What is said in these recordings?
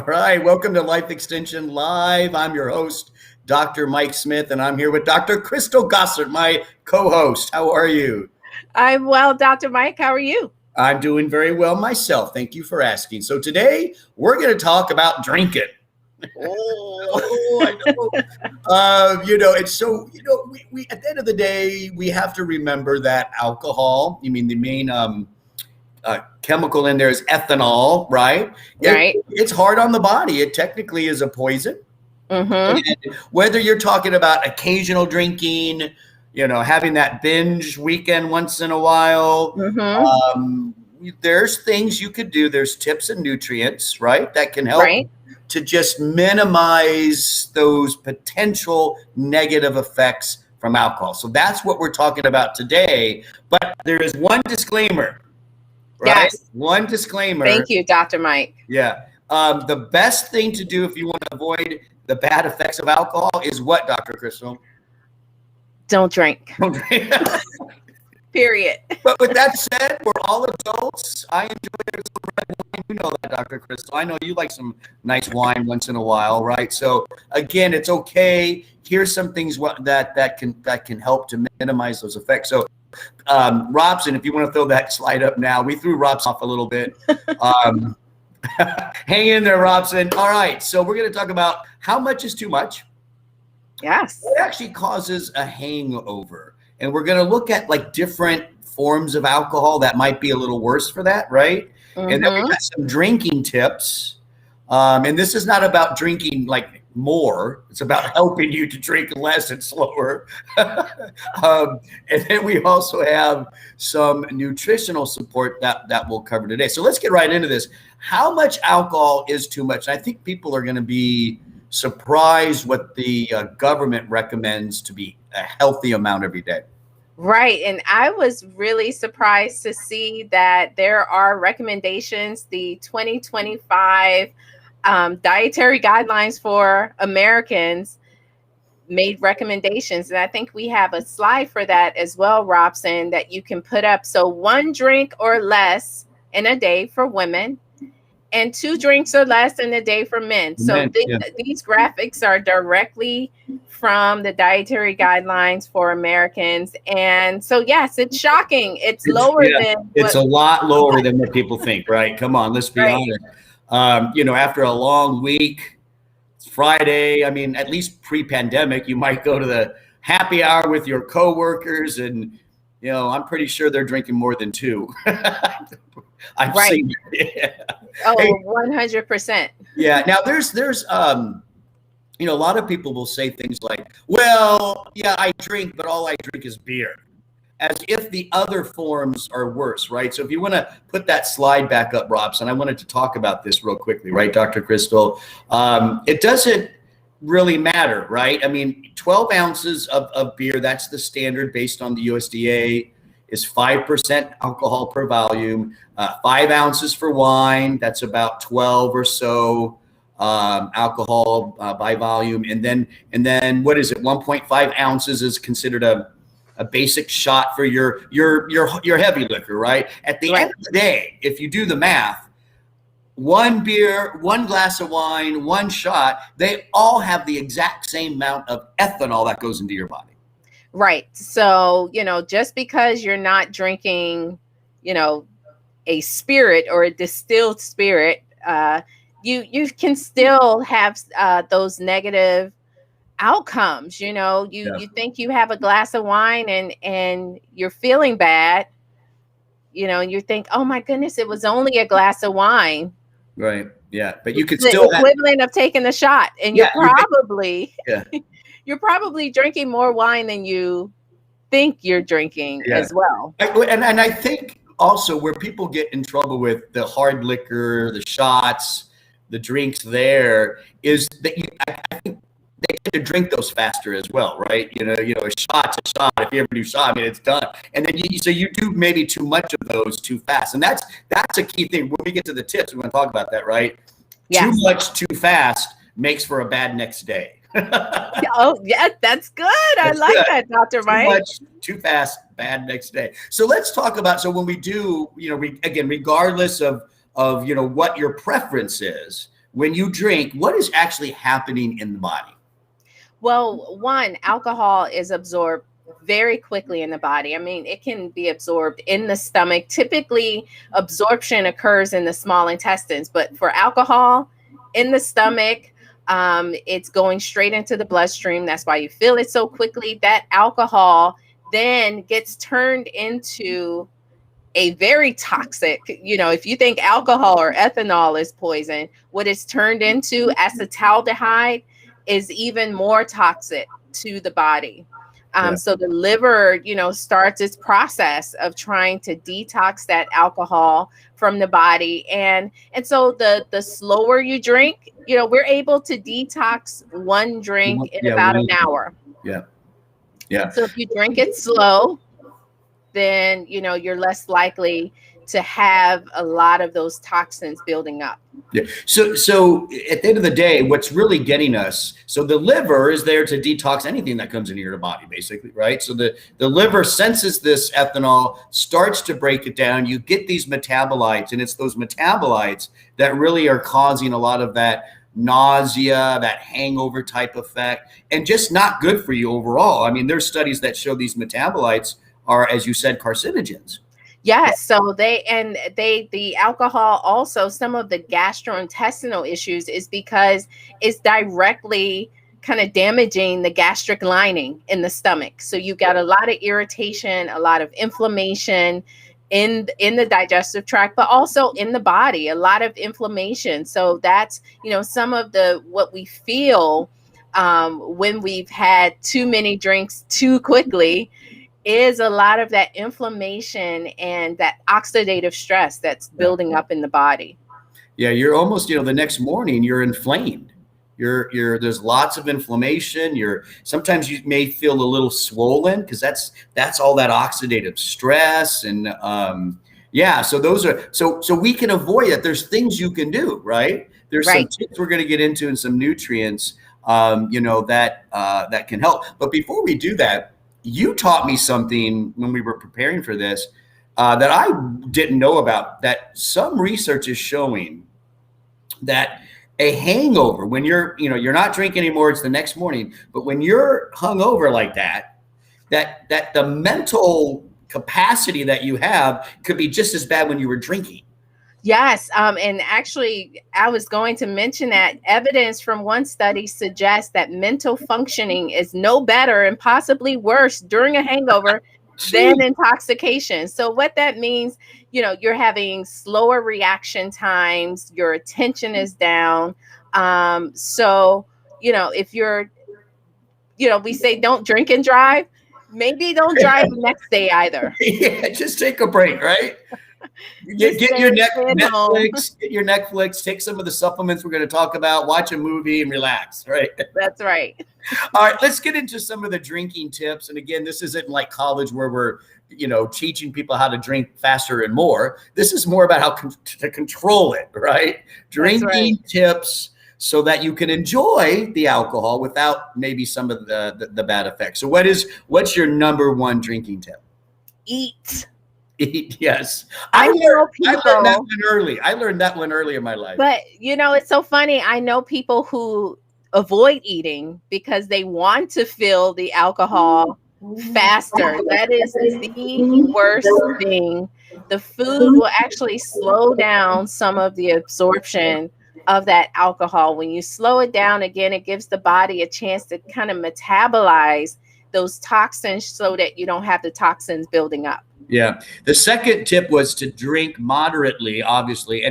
right, welcome to Life Extension Live. I'm your host, Dr. Mike Smith, and I'm here with Dr. Crystal Gossard, my co-host. How are you? I'm well, Dr. Mike. How are you? I'm doing very well myself. Thank you for asking. So today we're going to talk about drinking. I know. It's so, we at the end of the day, we have to remember that alcohol, the main chemical in there is ethanol, right? Right. It's hard on the body. It technically is a poison. Mm-hmm. And whether you're talking about occasional drinking, having that binge weekend once in a while, there's things you could do. There's tips and nutrients, right, that can help to just minimize those potential negative effects from alcohol. So that's what we're talking about today. But there is one disclaimer. Right? Yes. One disclaimer. Thank you, Dr. Mike. Yeah. The best thing to do if you want to avoid the bad effects of alcohol is what, Dr. Crystal? Don't drink. Don't drink. Period. But with that said, we're all adults. I enjoy some red wine. You know that, Dr. Crystal. I know you like some nice wine once in a while, right? So again, it's okay. Here's some things that can help to minimize those effects. So Robson, if you want to throw that slide up now, we threw Robson off a little bit. Hang in there, Robson. All right, so we're going to talk about how much is too much. Yes. What actually causes a hangover? And we're going to look at like different forms of alcohol that might be a little worse for that, right? Mm-hmm. And then we've got some drinking tips. And this is not about drinking like more. It's about helping you to drink less and slower. And then we also have some nutritional support that we'll cover today. So let's get right into this. How much alcohol is too much? I think people are going to be surprised what the government recommends to be a healthy amount every day. Right. And I was really surprised to see that there are recommendations, the 2025 dietary guidelines for Americans made recommendations. And I think we have a slide for that as well, Robson, that you can put up. So 1 drink or less in a day for women and 2 drinks or less in a day for men. So these graphics are directly from the dietary guidelines for Americans. And so, yes, it's shocking. It's lower than. It's a lot lower than what people think, right? Come on, let's be honest. After a long week, it's Friday. I mean, at least pre-pandemic, you might go to the happy hour with your coworkers, and I'm pretty sure they're drinking more than 2. I've seen it. Oh, 100%. Yeah. Now there's a lot of people will say things like, well, yeah, I drink, but all I drink is beer, as if the other forms are worse, right? So if you want to put that slide back up, Robson, I wanted to talk about this real quickly, right, Dr. Crystal? It doesn't really matter, right? I mean, 12 ounces of beer, that's the standard based on the USDA, is 5% alcohol per volume. 5 ounces for wine, that's about 12 or so alcohol by volume. And then what is it? 1.5 ounces is considered a basic shot for your heavy liquor, right? At the end of the day, if you do the math, 1 beer, 1 glass of wine, 1 shot, they all have the exact same amount of ethanol that goes into your body. Right. So, just because you're not drinking, a spirit or a distilled spirit, you can still have those negative outcomes. You think you have a glass of wine and you're feeling bad, and you think, oh my goodness, it was only a glass of wine. Right. Yeah. But you could the still equivalent of taking a shot, and you're probably drinking more wine than you think you're drinking as well. And I think also where people get in trouble with the hard liquor, the shots, the drinks there is that I think they tend to drink those faster as well, right? A shot's a shot. If you ever do shot, it's done. And then you do maybe too much of those too fast. And that's a key thing. When we get to the tips, we want to talk about that, right? Yes. Too much too fast makes for a bad next day. Oh, yeah, that's good. I like that, Dr. Mike. Too much, too fast, bad next day. So let's talk about, when we do, again, regardless of what your preference is, when you drink, what is actually happening in the body? Well, one, alcohol is absorbed very quickly in the body. I mean, it can be absorbed in the stomach. Typically, absorption occurs in the small intestines, but for alcohol in the stomach, it's going straight into the bloodstream. That's why you feel it so quickly. That alcohol then gets turned into a very toxic, if you think alcohol or ethanol is poison, what it's turned into, acetaldehyde, is even more toxic to the body. Yeah. So the liver, starts its process of trying to detox that alcohol from the body. And so the slower you drink, we're able to detox one drink in about an hour. Yeah. Yeah. So if you drink it slow, then you're less likely to have a lot of those toxins building up. Yeah. So at the end of the day, what's really getting us, so the liver is there to detox anything that comes into your body, basically, right? So the liver senses this ethanol, starts to break it down. You get these metabolites, and it's those metabolites that really are causing a lot of that nausea, that hangover type effect, and just not good for you overall. I mean, there's studies that show these metabolites are, as you said, carcinogens. Yes. So the alcohol also, some of the gastrointestinal issues is because it's directly kind of damaging the gastric lining in the stomach. So you've got a lot of irritation, a lot of inflammation in the digestive tract, but also in the body, a lot of inflammation. So that's, some of what we feel when we've had too many drinks too quickly is a lot of that inflammation and that oxidative stress that's building up in the body. Yeah, you're almost, the next morning you're inflamed. There's lots of inflammation. Sometimes you may feel a little swollen because that's all that oxidative stress. And so those are so we can avoid it. There's things you can do, right? There's some tips we're going to get into and some nutrients, that can help. But before we do that, you taught me something when we were preparing for this that I didn't know about, that some research is showing that a hangover, when you're not drinking anymore, it's the next morning, but when you're hungover like that the mental capacity that you have could be just as bad when you were drinking. Yes. And actually, I was going to mention that evidence from one study suggests that mental functioning is no better and possibly worse during a hangover than intoxication. So what that means, you're having slower reaction times, your attention is down. So, if you're, we say don't drink and drive, maybe don't drive the next day either. Yeah, just take a break, right? Get your Netflix, take some of the supplements we're going to talk about, watch a movie and relax, right? That's right. All right, let's get into some of the drinking tips. And again, this isn't like college where we're, teaching people how to drink faster and more. This is more about how to control it, right? Drinking tips so that you can enjoy the alcohol without maybe some of the bad effects. So what's your number one drinking tip? Eat. Yes. I learned that one early. I learned that one early in my life. But, it's so funny. I know people who avoid eating because they want to feel the alcohol faster. That is the worst thing. The food will actually slow down some of the absorption of that alcohol. When you slow it down, again, it gives the body a chance to kind of metabolize those toxins so that you don't have the toxins building up. Yeah. The second tip was to drink moderately, obviously.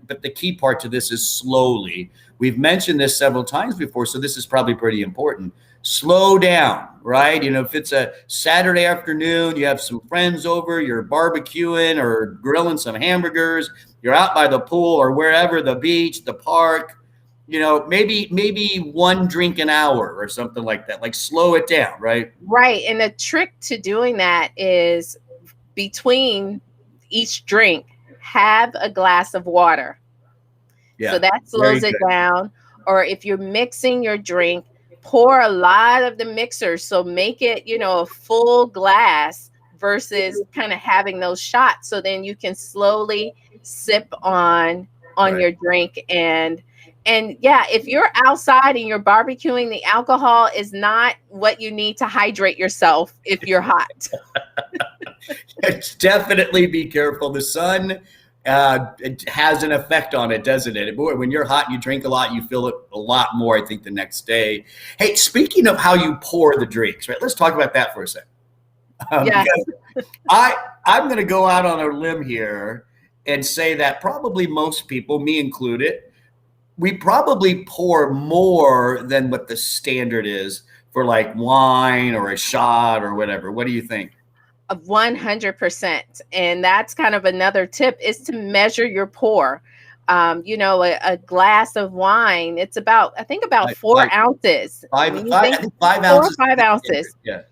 But the key part to this is slowly. We've mentioned this several times before, so this is probably pretty important. Slow down, right? If it's a Saturday afternoon, you have some friends over, you're barbecuing or grilling some hamburgers, you're out by the pool or wherever, the beach, the park, maybe one drink an hour or something like that. Like slow it down, right? Right. And the trick to doing that is between each drink, have a glass of water. Yeah, so that slows it down. Or if you're mixing your drink, pour a lot of the mixer. So make it, a full glass versus kind of having those shots. So then you can slowly sip on your drink and And yeah, if you're outside and you're barbecuing, the alcohol is not what you need to hydrate yourself if you're hot. Definitely be careful. The sun it has an effect on it, doesn't it? Boy, when you're hot and you drink a lot, you feel it a lot more, I think, the next day. Hey, speaking of how you pour the drinks, right? Let's talk about that for a second. Yes. Because I'm going to go out on a limb here and say that probably most people, me included, we probably pour more than what the standard is for like wine or a shot or whatever. What do you think? Of 100%. And that's kind of another tip, is to measure your pour. A glass of wine, it's about, I think, about Like, 4 ounces. I When you think think 5 ounces. 4 or 5 ounces. Yeah.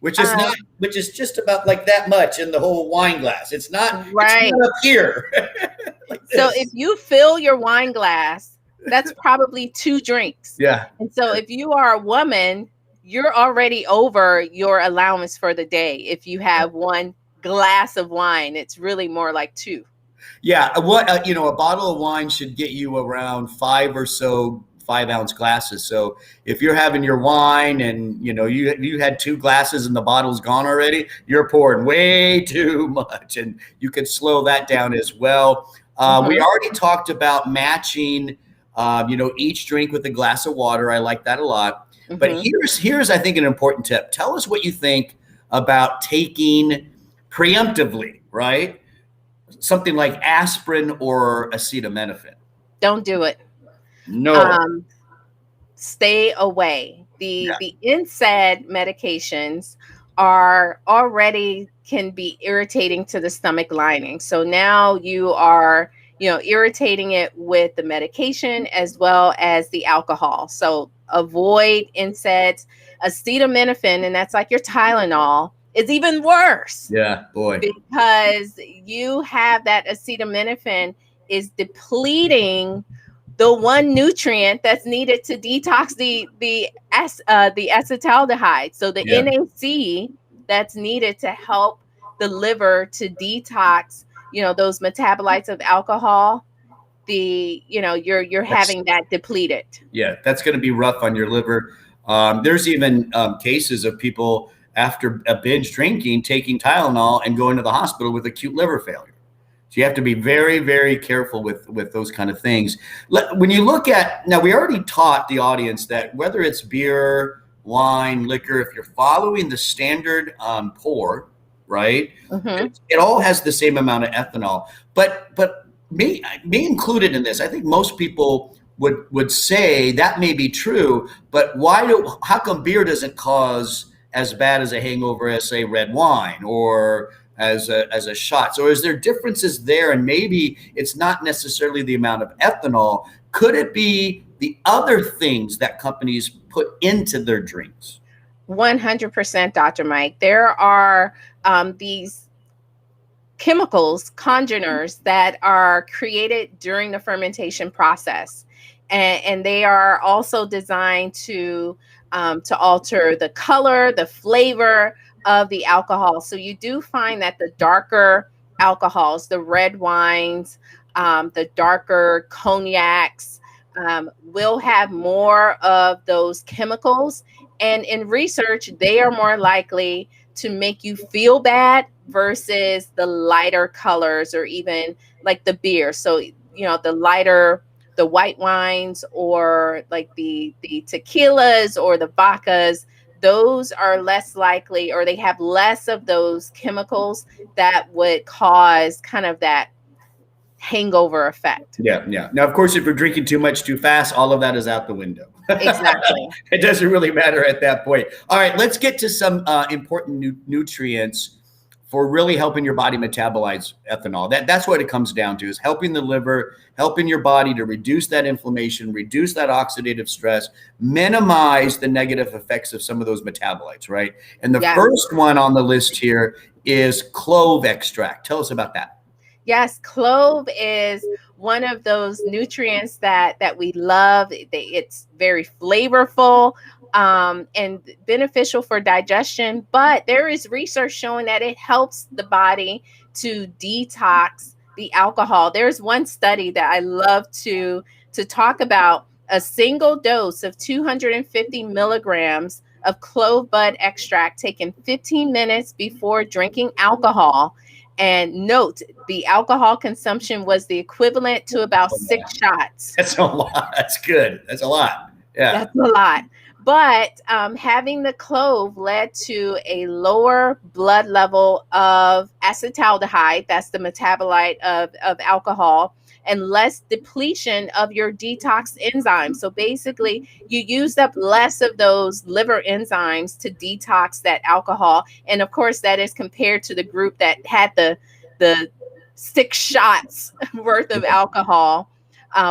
Which is not, which is just about like that much in the whole wine glass. It's not, Right. it's not up here. Like So this. if you fill your wine glass, that's probably 2 drinks. Yeah. And so if you are a woman, you're already over your allowance for the day. If you have 1 glass of wine, it's really more like 2. Yeah. What, a bottle of wine should get you around 5 or so 5-ounce glasses. So if you're having your wine and, you had 2 glasses and the bottle's gone already, you're pouring way too much, and you could slow that down as well. We already talked about matching, each drink with a glass of water. I like that a lot. But here's I think an important tip. Tell us what you think about taking preemptively, right? Something like aspirin or acetaminophen. Don't do it. No. Stay away. Yeah. The NSAID medications are already can be irritating to the stomach lining. So now you are, irritating it with the medication as well as the alcohol. So avoid NSAIDs. Acetaminophen, and that's like your Tylenol, is even worse. Yeah, boy. Because you have that acetaminophen is depleting the one nutrient that's needed to detox the acetaldehyde. So the NAC that's needed to help the liver to detox, those metabolites of alcohol, you're having that depleted. Yeah, that's going to be rough on your liver. There's even cases of people after a binge drinking taking Tylenol and going to the hospital with acute liver failure. So you have to be very, very careful with those kind of things. When you look at, now we already taught the audience that whether it's beer, wine, liquor, if you're following the standard pour, right, it all has the same amount of ethanol. But me included in this, I think most people would say that may be true, but how come beer doesn't cause as bad as a hangover as, say, red wine or as a shot? So is there differences there? And maybe it's not necessarily the amount of ethanol. Could it be the other things that companies put into their drinks? 100%, Dr. Mike. There are these chemicals, congeners, that are created during the fermentation process. And they are also designed to alter the color, the flavor of the alcohol. So you do find that the darker alcohols, the red wines, the darker cognacs, will have more of those chemicals. And in research, they are more likely to make you feel bad versus the lighter colors, or even like the beer. So, the lighter, the white wines, or like the tequilas or the vodkas, those are less likely, or they have less of those chemicals that would cause kind of that hangover effect. Yeah. Now, of course, if you're drinking too much too fast, all of that is out the window. Exactly. It doesn't really matter at that point. All right, let's get to some important nutrients for really helping your body metabolize ethanol. That's what it comes down to, is helping the liver, helping your body to reduce that inflammation, reduce that oxidative stress, minimize the negative effects of some of those metabolites, right? And the first one on the list here is clove extract. Tell us about that. Yes, clove is one of those nutrients that we love. It's very flavorful and beneficial for digestion, but there is research showing that it helps the body to detox the alcohol. There's one study that I love to to talk about a single dose of 250 milligrams of clove bud extract taken 15 minutes before drinking alcohol. And note, the alcohol consumption was the equivalent to about 6 shots. That's a lot. That's good. That's a lot. Yeah. That's a lot. But having the clove led to a lower blood level of acetaldehyde, that's the metabolite of alcohol, and less depletion of your detox enzymes. So basically, you used up less of those liver enzymes to detox that alcohol. And of course, that is compared to the group that had the 6 shots worth of alcohol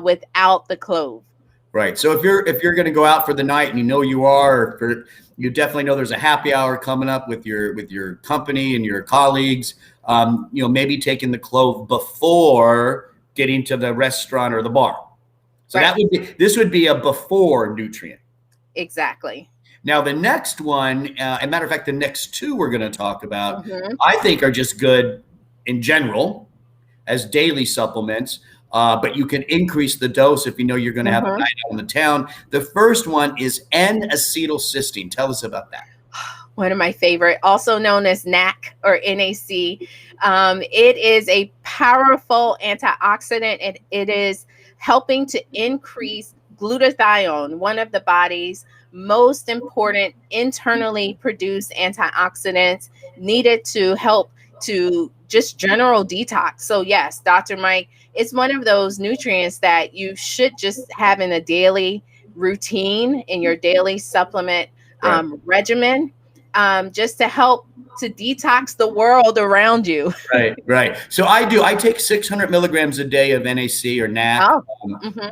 without the clove. Right. So if you're going to go out for the night, and you know you are, or you definitely know there's a happy hour coming up with your company and your colleagues, maybe taking the clove before getting to the restaurant or the bar. So this would be a before nutrient. Exactly. Now the next one, as a matter of fact, the next two we're going to talk about, I think are just good in general as daily supplements. But you can increase the dose if you know you're going to have a night out in the town. The first one is N-acetylcysteine. Tell us about that. One of my favorite, also known as NAC or NAC. It is a powerful antioxidant, and it is helping to increase glutathione, one of the body's most important internally produced antioxidants needed to help to just general detox. So yes, Dr. Mike, it's one of those nutrients that you should just have in a daily routine, in your daily supplement regimen, just to help to detox the world around you. Right. So I take 600 milligrams a day of NAC or NAC.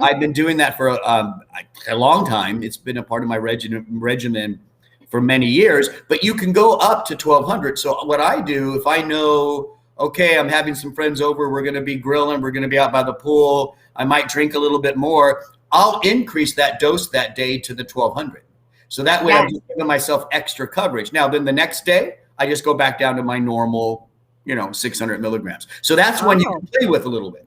I've been doing that for a long time. It's been a part of my regimen for many years, but you can go up to 1200. So what I do, if I know, okay, I'm having some friends over, we're going to be grilling, we're going to be out by the pool, I might drink a little bit more, I'll increase that dose that day to the 1200. So that way I'm just giving myself extra coverage. Now, then the next day, I just go back down to my normal, 600 milligrams. So that's one you can play with a little bit.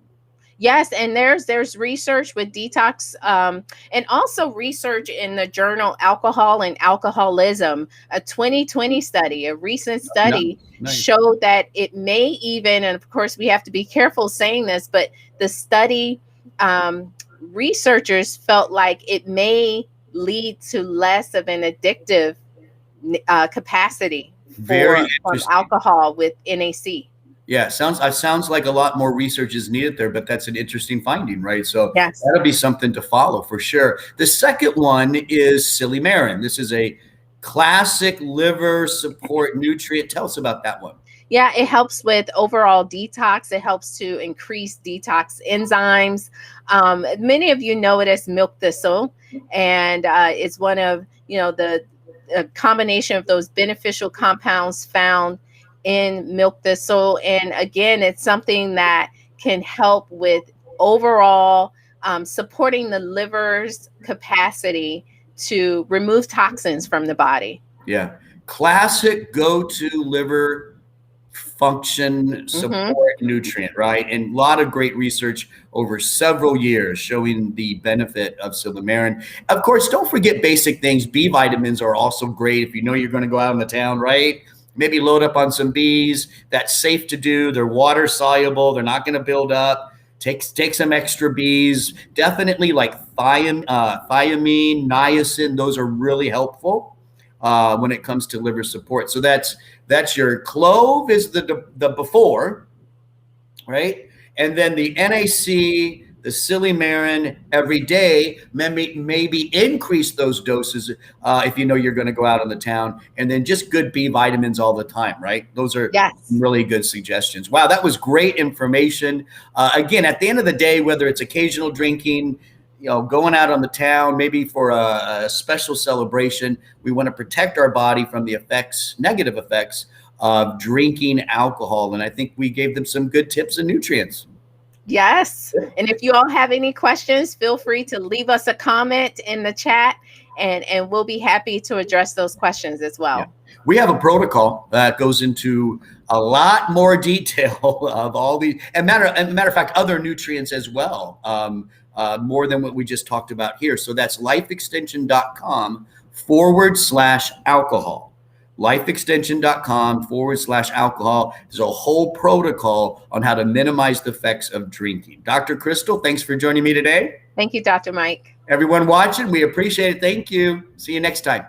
Yes, and there's research with detox, and also research in the journal Alcohol and Alcoholism. A 2020 study, a recent study, showed that it may even, and of course we have to be careful saying this, but the study researchers felt like it may lead to less of an addictive capacity from alcohol with NAC. Yeah, sounds like a lot more research is needed there, but that's an interesting finding, right? So that'll be something to follow for sure. The second one is silymarin. This is a classic liver support nutrient. Tell us about that one. Yeah, it helps with overall detox. It helps to increase detox enzymes. Many of you know it as milk thistle, and it's one of the combination of those beneficial compounds found in milk thistle. And again, it's something that can help with overall supporting the liver's capacity to remove toxins from the body. Yeah. Classic go-to liver function support nutrient, right? And a lot of great research over several years showing the benefit of silymarin. Of course, don't forget basic things. B vitamins are also great if you know you're going to go out in the town, right? Maybe load up on some Bs. That's safe to do. They're water soluble. They're not going to build up. Take some extra Bs. Definitely like thiamine, niacin. Those are really helpful when it comes to liver support. So that's your clove is the before, right? And then the NAC, the silymarin every day, maybe increase those doses if you know you're going to go out on the town, and then just good B vitamins all the time, right? Those are really good suggestions. Wow, that was great information. Again, at the end of the day, whether it's occasional drinking, going out on the town, maybe for a special celebration, we want to protect our body from the negative effects of drinking alcohol. And I think we gave them some good tips and nutrients. Yes. And if you all have any questions, feel free to leave us a comment in the chat, and we'll be happy to address those questions as well. We have a protocol that goes into a lot more detail of all these, and matter of fact, other nutrients as well, more than what we just talked about here. So that's lifeextension.com/alcohol. Lifeextension.com/alcohol. There's a whole protocol on how to minimize the effects of drinking. Dr. Crystal, thanks for joining me today. Thank you, Dr. Mike. Everyone watching, we appreciate it. Thank you. See you next time.